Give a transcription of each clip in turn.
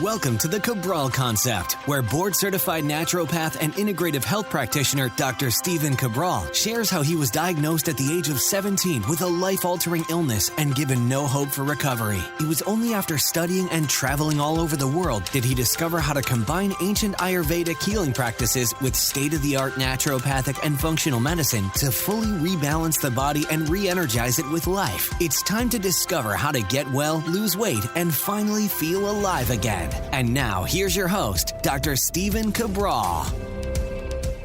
Welcome to the Cabral Concept, where board-certified naturopath and integrative health practitioner Dr. Stephen Cabral shares how he was diagnosed at the age of 17 with a life-altering illness and given no hope for recovery. It was only after studying and traveling all over the world did he discover how to combine ancient Ayurvedic healing practices with state-of-the-art naturopathic and functional medicine to fully rebalance the body and re-energize it with life. It's time to discover how to get well, lose weight, and finally feel alive again. And now, here's your host, Dr. Stephen Cabral.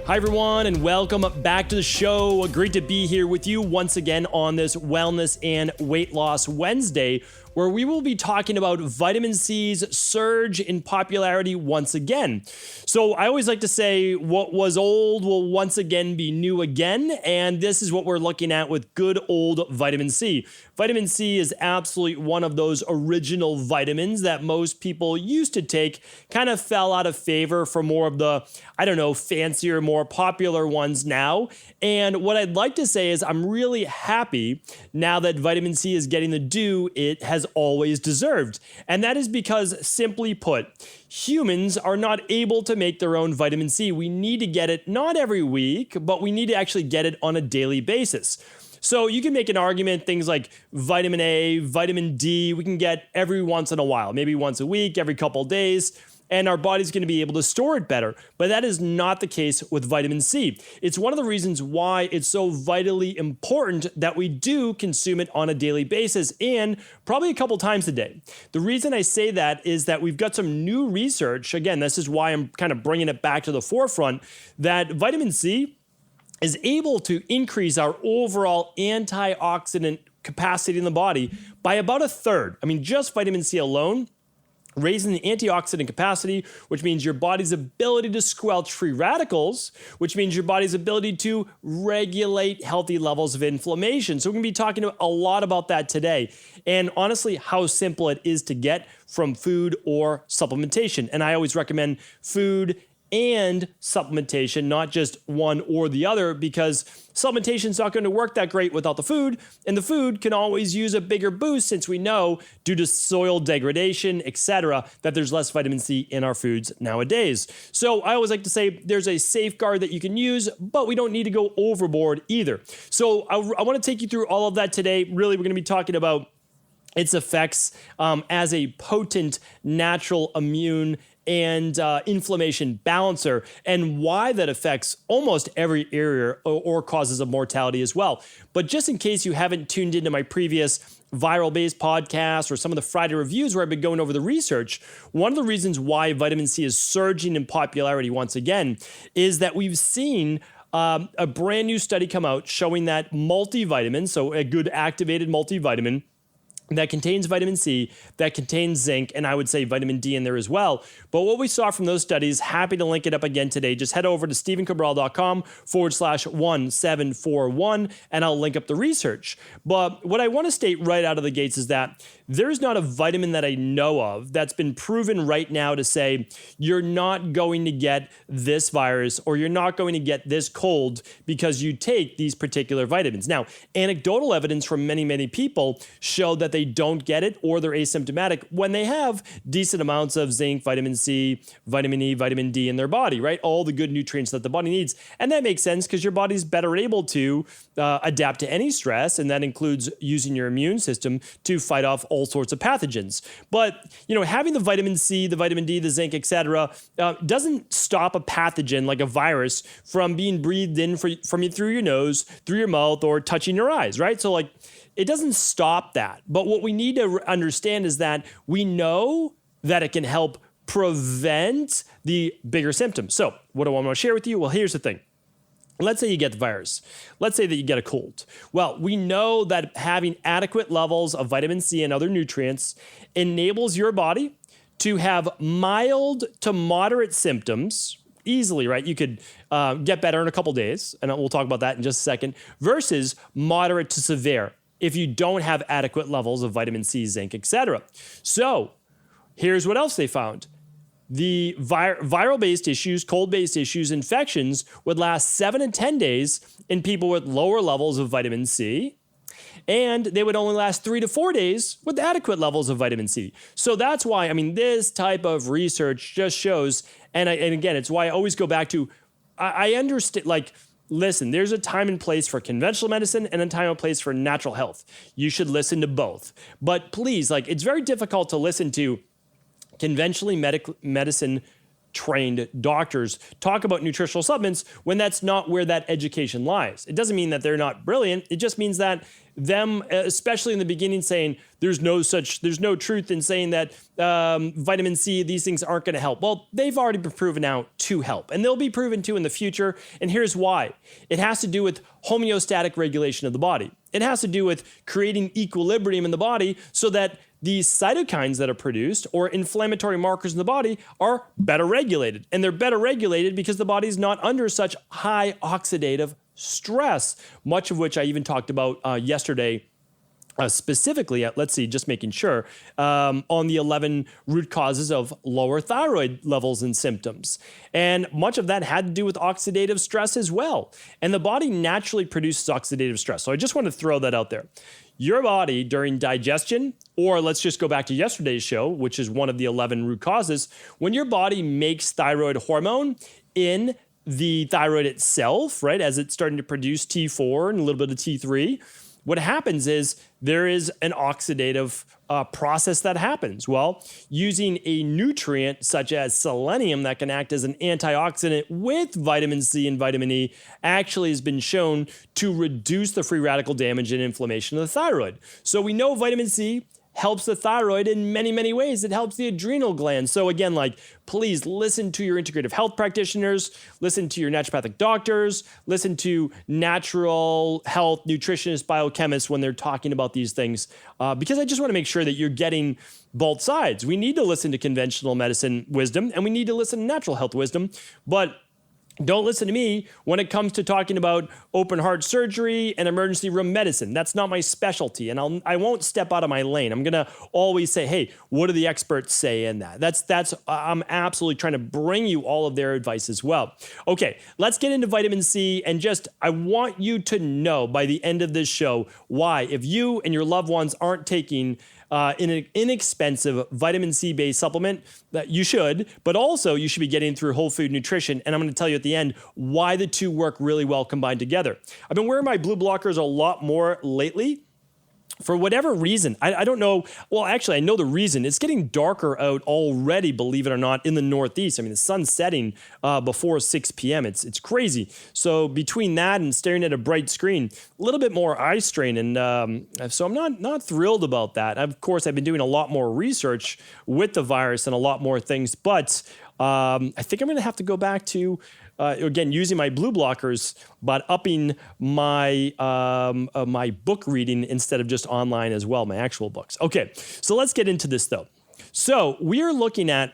Hi, everyone, and welcome back to the show. Great to be here with you once again on this Wellness and Weight Loss Wednesday, where we will be talking about vitamin C's surge in popularity once again. So I always like to say what was old will once again be new again, and this is what we're looking at with good old vitamin C. Vitamin C is absolutely one of those original vitamins that most people used to take, kind of fell out of favor for more of the, fancier, more popular ones now. And what I'd like to say is I'm really happy now that vitamin C is getting the due it has always deserved. And that is because, simply put, humans are not able to make their own vitamin C. We need to get it not every week, but we need to actually get it on a daily basis. So you can make an argument, things like vitamin A, vitamin D, we can get every once in a while, maybe once a week, every couple of days, and our body's going to be able to store it better. But that is not the case with vitamin C. It's one of the reasons why it's so vitally important that we do consume it on a daily basis and probably a couple times a day. The reason I say that is that we've got some new research. Again, this is why I'm kind of bringing it back to the forefront, that vitamin C is able to increase our overall antioxidant capacity in the body by about a third. I mean, just vitamin C alone, raising the antioxidant capacity, which means your body's ability to squelch free radicals, which means your body's ability to regulate healthy levels of inflammation. So we're going to be talking a lot about that today. And honestly, how simple it is to get from food or supplementation. And I always recommend food and supplementation, not just one or the other, because supplementation is not going to work that great without the food, and the food can always use a bigger boost since we know, due to soil degradation, etc., that there's less vitamin C in our foods nowadays. So I always like to say there's a safeguard that you can use, but we don't need to go overboard either. So I want to take you through all of that today. Really, we're going to be talking about its effects as a potent natural immune and inflammation balancer, and why that affects almost every area or causes of mortality as well. But just in case you haven't tuned into my previous viral-based podcast or some of the Friday reviews where I've been going over the research, one of the reasons why vitamin C is surging in popularity once again is that we've seen a brand new study come out showing that multivitamins, so a good activated multivitamin, that contains vitamin C, that contains zinc, and I would say vitamin D in there as well. But what we saw from those studies, happy to link it up again today. Just head over to stephencabral.com/1741, and I'll link up the research. But what I want to state right out of the gates is that there's not a vitamin that I know of that's been proven right now to say you're not going to get this virus or you're not going to get this cold because you take these particular vitamins. Now, anecdotal evidence from many, many people show that they don't get it or they're asymptomatic when they have decent amounts of zinc, vitamin C, vitamin E, vitamin D in their body, right? All the good nutrients that the body needs. And that makes sense because your body's better able to adapt to any stress, and that includes using your immune system to fight off all sorts of pathogens. But, having the vitamin C, the vitamin D, the zinc, etc., doesn't stop a pathogen like a virus from being breathed in from you through your nose, through your mouth, or touching your eyes, right? So it doesn't stop that. But what we need to understand is that we know that it can help prevent the bigger symptoms. So what do I want to share with you? Well, here's the thing. Let's say you get the virus. Let's say that you get a cold. Well, we know that having adequate levels of vitamin C and other nutrients enables your body to have mild to moderate symptoms easily, right? You could get better in a couple days, and we'll talk about that in just a second, versus moderate to severe if you don't have adequate levels of vitamin C, zinc, etc. So here's what else they found. The viral-based issues, cold-based issues, infections would last 7 to 10 days in people with lower levels of vitamin C and they would only last 3 to 4 days with adequate levels of vitamin C. So that's why, this type of research just shows, and again, it's why I always go back to, I understand, listen, there's a time and place for conventional medicine and a time and place for natural health. You should listen to both. But please, it's very difficult to listen to conventionally medicine trained doctors talk about nutritional supplements when that's not where that education lies. It doesn't mean that they're not brilliant. It just means that them, especially in the beginning, saying there's no truth in saying that vitamin C, these things aren't going to help. Well, they've already been proven out to help, and they'll be proven to in the future. And here's why. It has to do with homeostatic regulation of the body. It has to do with creating equilibrium in the body so that these cytokines that are produced or inflammatory markers in the body are better regulated. And they're better regulated because the body's not under such high oxidative stress, much of which I even talked about yesterday. Specifically at, just making sure, on the 11 root causes of lower thyroid levels and symptoms. And much of that had to do with oxidative stress as well. And the body naturally produces oxidative stress. So I just want to throw that out there. Your body during digestion, or let's just go back to yesterday's show, which is one of the 11 root causes, when your body makes thyroid hormone in the thyroid itself, right, as it's starting to produce T4 and a little bit of T3, what happens is there is an oxidative process that happens. Well, using a nutrient such as selenium that can act as an antioxidant with vitamin C and vitamin E actually has been shown to reduce the free radical damage and inflammation of the thyroid. So we know vitamin C helps the thyroid in many, many ways. It helps the adrenal glands. So again, please listen to your integrative health practitioners, listen to your naturopathic doctors, listen to natural health nutritionists, biochemists when they're talking about these things, because I just want to make sure that you're getting both sides. We need to listen to conventional medicine wisdom, and we need to listen to natural health wisdom, but don't listen to me when it comes to talking about open heart surgery and emergency room medicine. That's not my specialty, and I won't step out of my lane. I'm going to always say, hey, what do the experts say in that? I'm absolutely trying to bring you all of their advice as well. Okay, let's get into vitamin C, and I want you to know by the end of this show why, if you and your loved ones aren't taking an inexpensive vitamin C-based supplement that you should, but also you should be getting through whole food nutrition. And I'm going to tell you at the end why the two work really well combined together. I've been wearing my blue blockers a lot more lately. For whatever reason, I don't know. Well, actually, I know the reason. It's getting darker out already, believe it or not, in the Northeast. The sun's setting before 6 p.m. It's crazy. So between that and staring at a bright screen, a little bit more eye strain. And so I'm not thrilled about that. Of course, I've been doing a lot more research with the virus and a lot more things. But I think I'm going to have to go back to again, using my blue blockers, but upping my my book reading instead of just online as well, my actual books. Okay, so let's get into this though. So we are looking at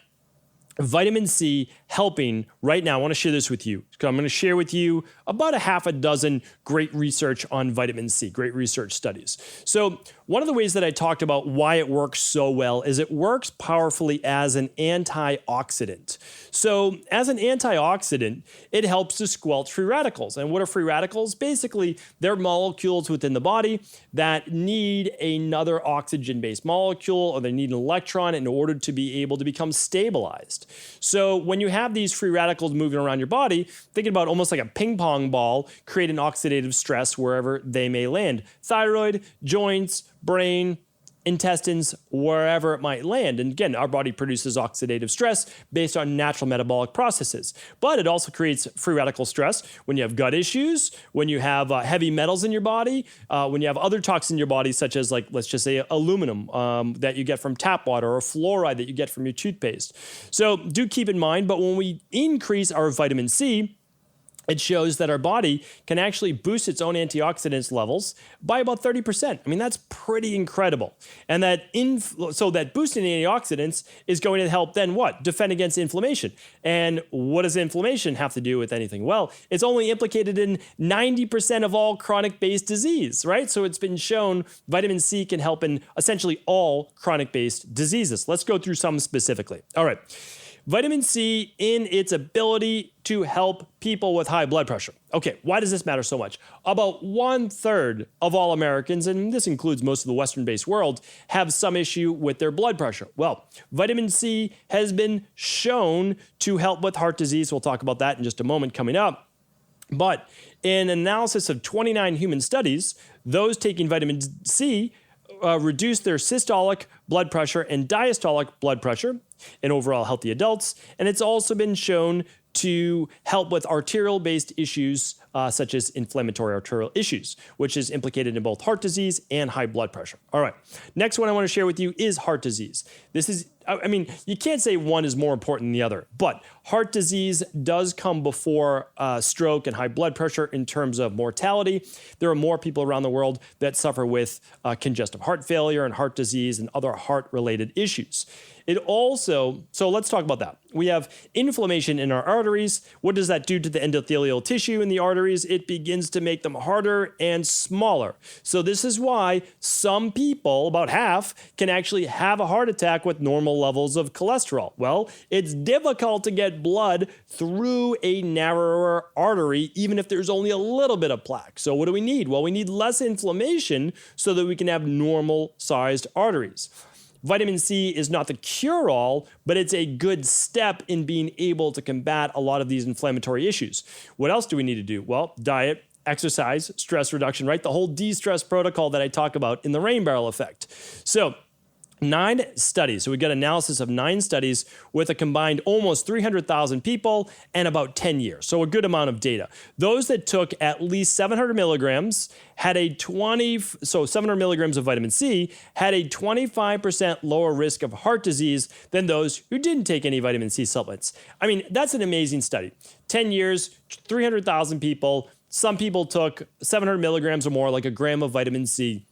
vitamin C helping right now. I want to share this with you. I'm going to share with you about a half a dozen great research on vitamin C, great research studies. So one of the ways that I talked about why it works so well is it works powerfully as an antioxidant. So as an antioxidant, it helps to squelch free radicals. And what are free radicals? Basically, they're molecules within the body that need another oxygen-based molecule, or they need an electron in order to be able to become stabilized. So when you have these free radicals moving around your body, thinking about almost like a ping pong ball, create an oxidative stress wherever they may land. Thyroid, joints, brain, intestines, wherever it might land. And again, our body produces oxidative stress based on natural metabolic processes. But it also creates free radical stress when you have gut issues, when you have heavy metals in your body, when you have other toxins in your body, such as let's just say aluminum that you get from tap water, or fluoride that you get from your toothpaste. So do keep in mind, but when we increase our vitamin C, it shows that our body can actually boost its own antioxidants levels by about 30%. That's pretty incredible. And so that boosting antioxidants is going to help then what? Defend against inflammation. And what does inflammation have to do with anything? Well, it's only implicated in 90% of all chronic-based disease, right? So it's been shown vitamin C can help in essentially all chronic-based diseases. Let's go through some specifically. All right. vitamin C in its ability to help people with high blood pressure. Okay, why does this matter so much? About 1/3 of all Americans, and this includes most of the Western-based world, have some issue with their blood pressure. Well, vitamin C has been shown to help with heart disease. We'll talk about that in just a moment coming up. But in an analysis of 29 human studies, those taking vitamin C reduced their systolic blood pressure and diastolic blood pressure in overall healthy adults. And it's also been shown to help with arterial-based issues such as inflammatory arterial issues, which is implicated in both heart disease and high blood pressure. All right, next one I want to share with you is heart disease. This is, I mean, you can't say one is more important than the other, but heart disease does come before stroke and high blood pressure in terms of mortality. There are more people around the world that suffer with congestive heart failure and heart disease and other heart-related issues. It also, so let's talk about that. We have inflammation in our arteries. What does that do to the endothelial tissue in the arteries? It begins to make them harder and smaller. So this is why some people, about half, can actually have a heart attack with normal levels of cholesterol. Well, it's difficult to get blood through a narrower artery, even if there's only a little bit of plaque. So what do we need? Well, we need less inflammation so that we can have normal-sized arteries. Vitamin C is not the cure-all, but it's a good step in being able to combat a lot of these inflammatory issues. What else do we need to do? Well, diet, exercise, stress reduction, right? The whole de-stress protocol that I talk about in the rain barrel effect. So 9 studies. So we got analysis of 9 studies with a combined almost 300,000 people and about 10 years. So a good amount of data. Those that took at least 700 milligrams had a 700 milligrams of vitamin C had a 25% lower risk of heart disease than those who didn't take any vitamin C supplements. I mean, that's an amazing study. 10 years, 300,000 people. Some people took 700 milligrams or more, like a gram of vitamin C,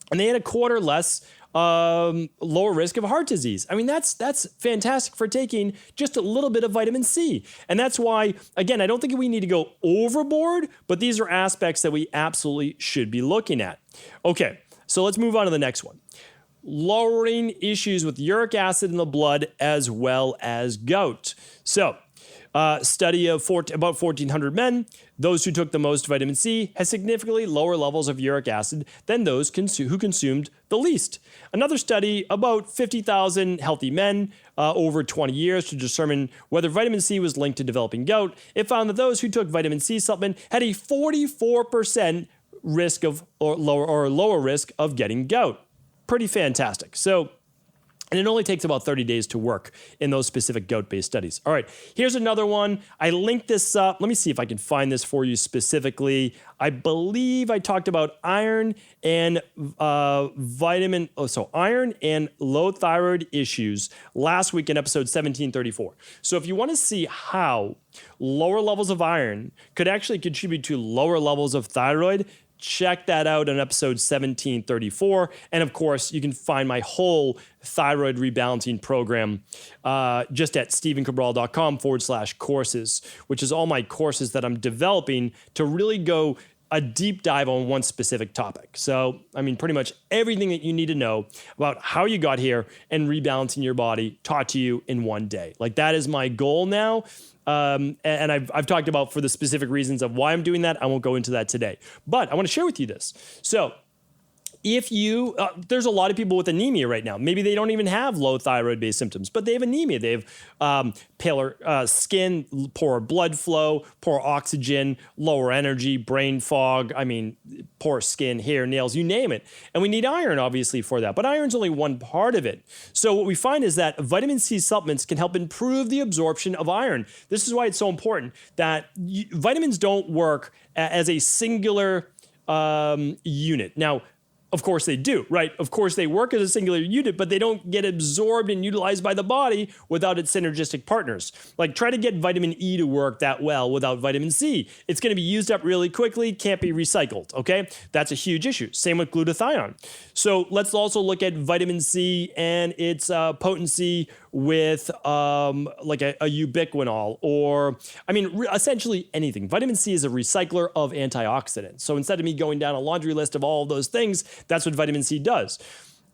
and they had a quarter less lower risk of heart disease. I mean, that's fantastic for taking just a little bit of vitamin C. And that's why, again, I don't think we need to go overboard, but these are aspects that we absolutely should be looking at. Okay, so let's move on to the next one. Lowering issues with uric acid in the blood as well as gout. So, study of about 1,400 men. Those who took the most vitamin C had significantly lower levels of uric acid than those who consumed the least. Another study, about 50,000 healthy men over 20 years to determine whether vitamin C was linked to developing gout. It found that those who took vitamin C supplement had a 44% risk of lower risk of getting gout. Pretty fantastic. And it only takes about 30 days to work in those specific goat-based studies. All right, here's another one. I linked this up. Let me see if I can find this for you specifically. I believe I talked about iron and iron and low thyroid issues last week in episode 1734. So if you want to see how lower levels of iron could actually contribute to lower levels of thyroid, check that out on episode 1734. And of course, you can find my whole thyroid rebalancing program just at stephencabral.com/courses, which is all my courses that I'm developing to really go a deep dive on one specific topic. So, I mean, pretty much everything that you need to know about how you got here and rebalancing your body taught to you in one day. Like, that is my goal now. And I've talked about for the specific reasons of why I'm doing that. I won't go into that today, but I want to share with you this. So if you, there's a lot of people with anemia right now. Maybe they don't even have low thyroid-based symptoms, but they have anemia. They have paler skin, poor blood flow, poor oxygen, lower energy, brain fog. I mean, poor skin, hair, nails, you name it. And we need iron, obviously, for that. But iron's only one part of it. So what we find is that vitamin C supplements can help improve the absorption of iron. This is why it's so important that vitamins don't work as a singular unit. Now, of course they do, right? Of course they work as a singular unit, but they don't get absorbed and utilized by the body without its synergistic partners. Like, try to get vitamin E to work that well without vitamin C. It's going to be used up really quickly, can't be recycled, okay? That's a huge issue. Same with glutathione. So let's also look at vitamin C and its potency with like a ubiquinol, or, I mean, essentially anything. Vitamin C is a recycler of antioxidants. So instead of me going down a laundry list of all of those things, that's what vitamin C does.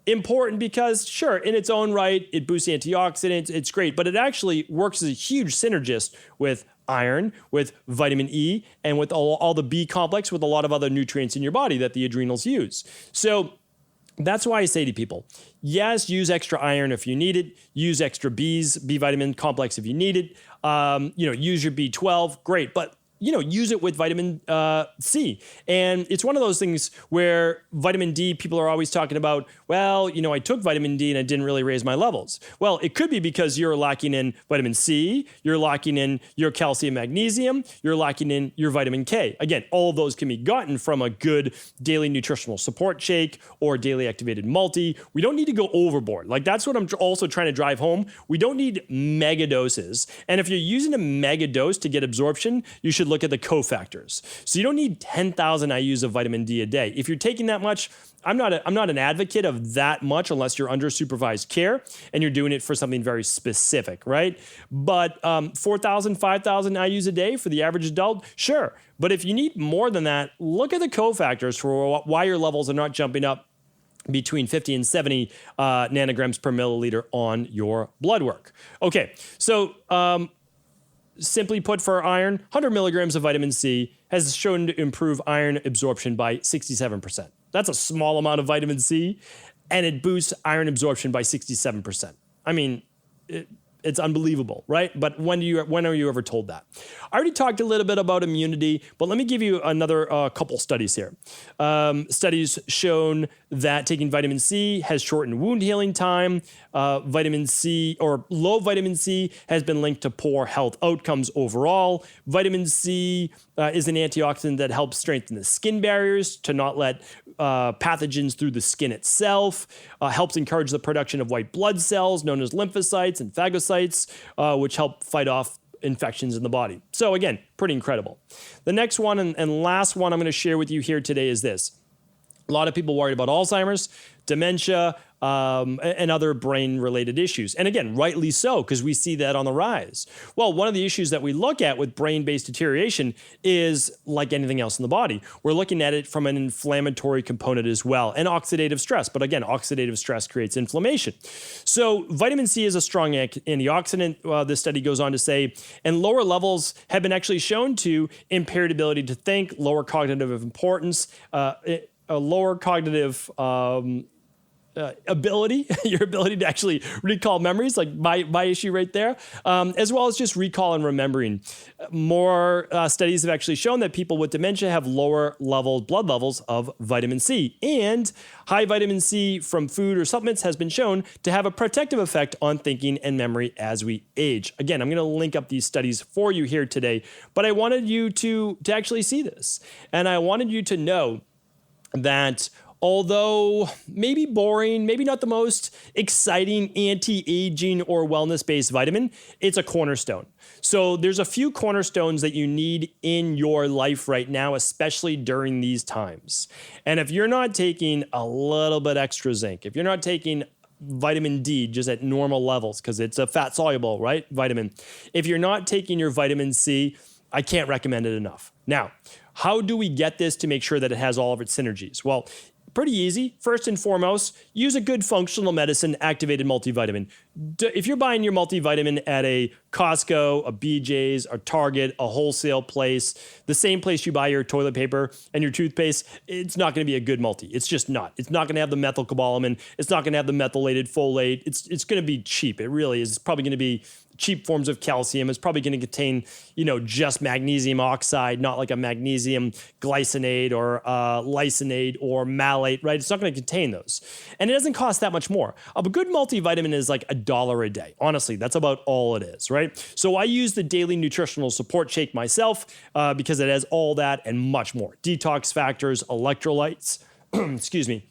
important because, sure, in its own right, it boosts antioxidants. It's great, but it actually works as a huge synergist with iron, with vitamin E, and with all the B complex, with a lot of other nutrients in your body that the adrenals use. So that's why I say to people, yes, use extra iron if you need it. Use extra B vitamin complex if you need it. Use your B12, great. But use it with vitamin C. And it's one of those things where vitamin D, people are always talking about, well, I took vitamin D and I didn't really raise my levels. Well, it could be because you're lacking in vitamin C, you're lacking in your calcium, magnesium, you're lacking in your vitamin K. Again, all of those can be gotten from a good daily nutritional support shake or daily activated multi. We don't need to go overboard. Like, that's what I'm also trying to drive home. We don't need mega doses. And if you're using a mega dose to get absorption, you should look at the cofactors. So you don't need 10,000 IUs of vitamin D a day. If you're taking that much, I'm not an advocate of that much unless you're under supervised care and you're doing it for something very specific, right? But 4,000, 5,000 IUs a day for the average adult, sure. But if you need more than that, look at the cofactors for why your levels are not jumping up between 50 and 70 nanograms per milliliter on your blood work. Okay, so simply put, for iron, 100 milligrams of vitamin C has shown to improve iron absorption by 67%. That's a small amount of vitamin C, and it boosts iron absorption by 67%. I mean, it's unbelievable, right? But when are you ever told that? I already talked a little bit about immunity, but let me give you another couple studies here. Studies shown that taking vitamin C has shortened wound healing time. Vitamin C or low vitamin C has been linked to poor health outcomes overall. Vitamin C is an antioxidant that helps strengthen the skin barriers to not let pathogens through the skin itself, helps encourage the production of white blood cells known as lymphocytes and phagocytes, which help fight off infections in the body. So again, pretty incredible. The next one and last one I'm going to share with you here today is this. A lot of people worried about Alzheimer's, dementia, and other brain-related issues. And again, rightly so, because we see that on the rise. Well, one of the issues that we look at with brain-based deterioration is like anything else in the body. We're looking at it from an inflammatory component as well, and oxidative stress. But again, oxidative stress creates inflammation. So vitamin C is a strong antioxidant, this study goes on to say, and lower levels have been actually shown to impaired ability to think, lower cognitive importance, a lower cognitive ability, your ability to actually recall memories, like my issue right there, as well as just recall and remembering. More studies have actually shown that people with dementia have lower blood levels of vitamin C, and high vitamin C from food or supplements has been shown to have a protective effect on thinking and memory as we age. Again, I'm going to link up these studies for you here today, but I wanted you to actually see this, and I wanted you to know that although maybe boring, maybe not the most exciting anti-aging or wellness-based vitamin, it's a cornerstone. So there's a few cornerstones that you need in your life right now, especially during these times. And if you're not taking a little bit extra zinc, if you're not taking vitamin D just at normal levels, because it's a fat-soluble, right, vitamin. If you're not taking your vitamin C, I can't recommend it enough. Now, how do we get this to make sure that it has all of its synergies? Well, pretty easy. First and foremost, use a good functional medicine activated multivitamin. If you're buying your multivitamin at a Costco, a BJ's, a Target, a wholesale place, the same place you buy your toilet paper and your toothpaste, it's not going to be a good multi. It's just not. It's not going to have the methylcobalamin. It's not going to have the methylated folate. It's going to be cheap. It really is. It's probably going to be cheap forms of calcium. It's probably going to contain, just magnesium oxide, not like a magnesium glycinate or lysinate or malate, right? It's not going to contain those. And it doesn't cost that much more. A good multivitamin is like $1 a day. Honestly, that's about all it is, right? So I use the daily nutritional support shake myself because it has all that and much more. Detox factors, electrolytes, excuse me,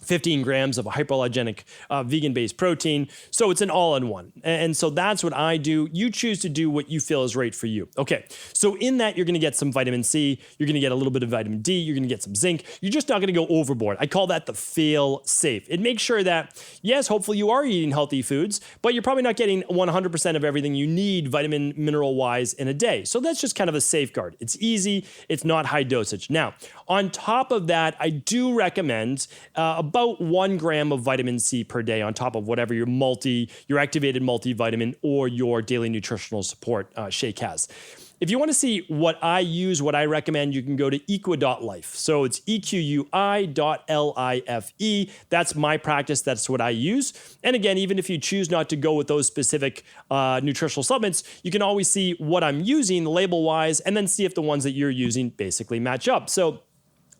15 grams of hypoallergenic vegan-based protein. So it's an all-in-one. And so that's what I do. You choose to do what you feel is right for you. Okay, so in that, you're going to get some vitamin C. You're going to get a little bit of vitamin D. You're going to get some zinc. You're just not going to go overboard. I call that the fail-safe. It makes sure that, yes, hopefully you are eating healthy foods, but you're probably not getting 100% of everything you need vitamin, mineral-wise in a day. So that's just kind of a safeguard. It's easy. It's not high dosage. Now, on top of that, I do recommend about about 1 gram of vitamin C per day on top of whatever your activated multivitamin or your daily nutritional support shake has. If you want to see what I use, what I recommend, you can go to equi.life. So it's equi.life. That's my practice. That's what I use. And again, even if you choose not to go with those specific nutritional supplements, you can always see what I'm using label-wise and then see if the ones that you're using basically match up. So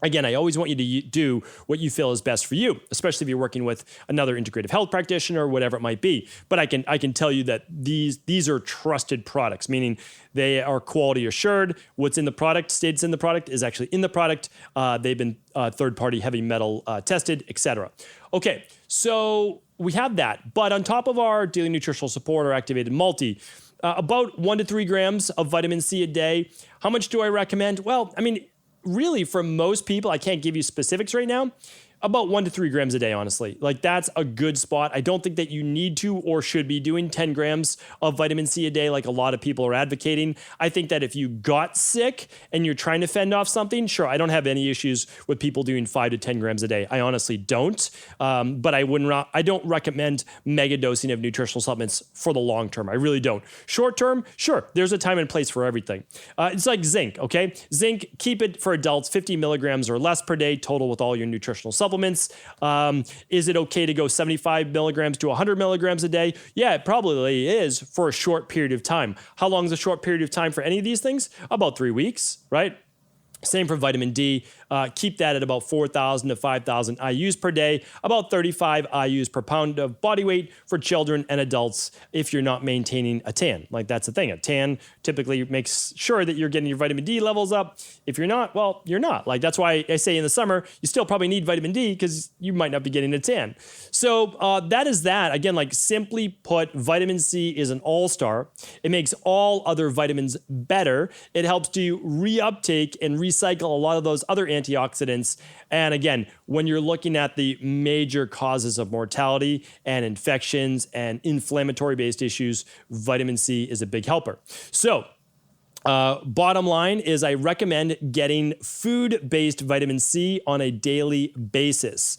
again, I always want you to do what you feel is best for you, especially if you're working with another integrative health practitioner or whatever it might be. But I can tell you that these are trusted products, meaning they are quality assured. What's in the product, states in the product, is actually in the product. They've been third-party heavy metal tested, etc. Okay, so we have that. But on top of our daily nutritional support or activated multi, about 1 to 3 grams of vitamin C a day. How much do I recommend? Well, I mean, really, for most people, I can't give you specifics right now, about 1 to 3 grams a day, honestly. Like, that's a good spot. I don't think that you need to or should be doing 10 grams of vitamin C a day like a lot of people are advocating. I think that if you got sick and you're trying to fend off something, sure, I don't have any issues with people doing 5 to 10 grams a day. I honestly don't. But I don't recommend mega dosing of nutritional supplements for the long term. I really don't. Short term, sure, there's a time and place for everything. It's like zinc, okay? Zinc, keep it for adults, 50 milligrams or less per day total with all your nutritional supplements. Is it okay to go 75 milligrams to 100 milligrams a day? Yeah, it probably is for a short period of time. How long is a short period of time for any of these things? About 3 weeks, right? Same for vitamin D. Keep that at about 4,000 to 5,000 IUs per day, about 35 IUs per pound of body weight for children and adults if you're not maintaining a tan. Like, that's the thing. A tan typically makes sure that you're getting your vitamin D levels up. If you're not, well, you're not. Like, that's why I say in the summer, you still probably need vitamin D because you might not be getting a tan. So that is that. Again, like, simply put, vitamin C is an all-star. It makes all other vitamins better. It helps to reuptake and recycle a lot of those other antioxidants. And again, when you're looking at the major causes of mortality and infections and inflammatory-based issues, vitamin C is a big helper. So, bottom line is I recommend getting food-based vitamin C on a daily basis.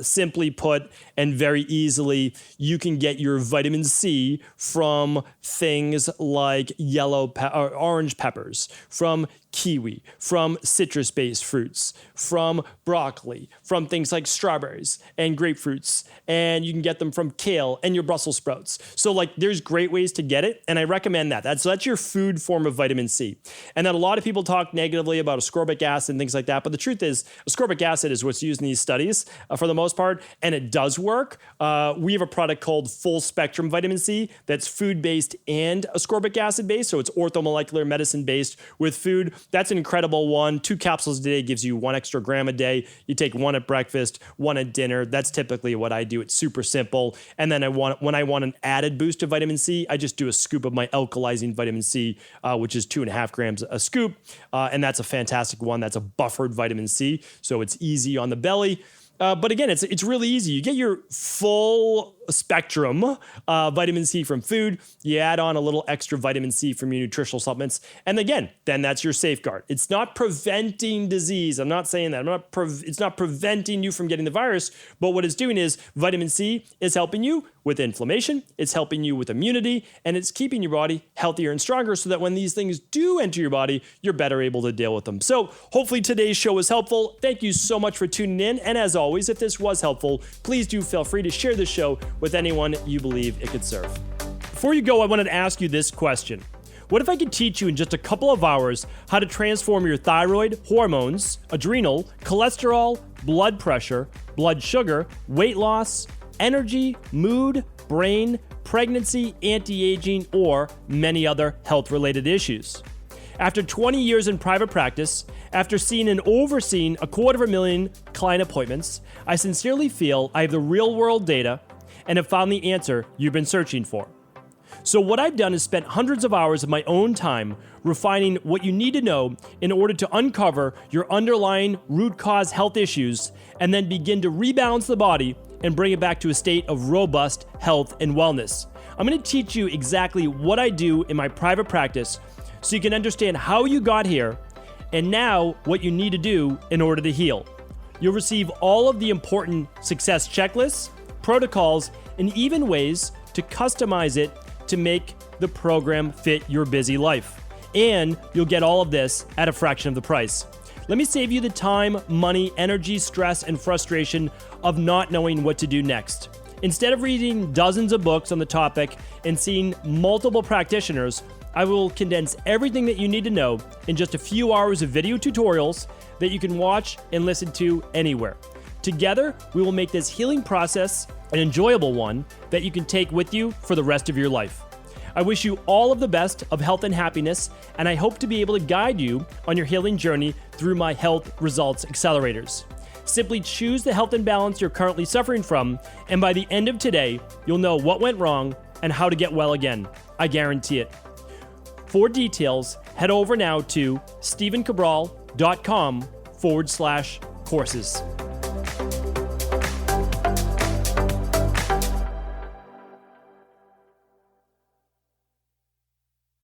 Simply put, and very easily, you can get your vitamin C from things like or orange peppers, from kiwi, from citrus-based fruits, from broccoli, from things like strawberries and grapefruits, and you can get them from kale and your Brussels sprouts. So, like, there's great ways to get it, and I recommend that. That's your food form of vitamin C. And then a lot of people talk negatively about ascorbic acid and things like that, but the truth is, ascorbic acid is what's used in these studies for the most part, and it does work. We have a product called Full Spectrum Vitamin C that's food-based and ascorbic acid-based, so it's orthomolecular medicine-based with food. That's an incredible one. 2 capsules a day gives you 1 extra gram a day. You take 1 at breakfast, 1 at dinner. That's typically what I do. It's super simple. And then when I want an added boost of vitamin C, I just do a scoop of my alkalizing vitamin C, which is 2.5 grams a scoop. And that's a fantastic one. That's a buffered vitamin C. So it's easy on the belly. But again, it's really easy. You get your full spectrum vitamin C from food. You add on a little extra vitamin C from your nutritional supplements. And again, then that's your safeguard. It's not preventing disease. I'm not saying that. It's not preventing you from getting the virus. But what it's doing is vitamin C is helping you with inflammation. It's helping you with immunity. And it's keeping your body healthier and stronger so that when these things do enter your body, you're better able to deal with them. So hopefully today's show was helpful. Thank you so much for tuning in. And as always, if this was helpful, please do feel free to share this show with anyone you believe it could serve. Before you go, I wanted to ask you this question. What if I could teach you in just a couple of hours how to transform your thyroid, hormones, adrenal, cholesterol, blood pressure, blood sugar, weight loss, energy, mood, brain, pregnancy, anti-aging, or many other health-related issues? After 20 years in private practice, after seeing and overseeing 250,000 client appointments, I sincerely feel I have the real-world data and have found the answer you've been searching for. So what I've done is spent hundreds of hours of my own time refining what you need to know in order to uncover your underlying root cause health issues and then begin to rebalance the body and bring it back to a state of robust health and wellness. I'm going to teach you exactly what I do in my private practice so you can understand how you got here and now what you need to do in order to heal. You'll receive all of the important success checklists, protocols, and even ways to customize it to make the program fit your busy life. And you'll get all of this at a fraction of the price. Let me save you the time, money, energy, stress, and frustration of not knowing what to do next. Instead of reading dozens of books on the topic and seeing multiple practitioners, I will condense everything that you need to know in just a few hours of video tutorials that you can watch and listen to anywhere. Together, we will make this healing process an enjoyable one that you can take with you for the rest of your life. I wish you all of the best of health and happiness, and I hope to be able to guide you on your healing journey through my health results accelerators. Simply choose the health imbalance you're currently suffering from, and by the end of today, you'll know what went wrong and how to get well again. I guarantee it. For details, head over now to stephencabral.com/courses.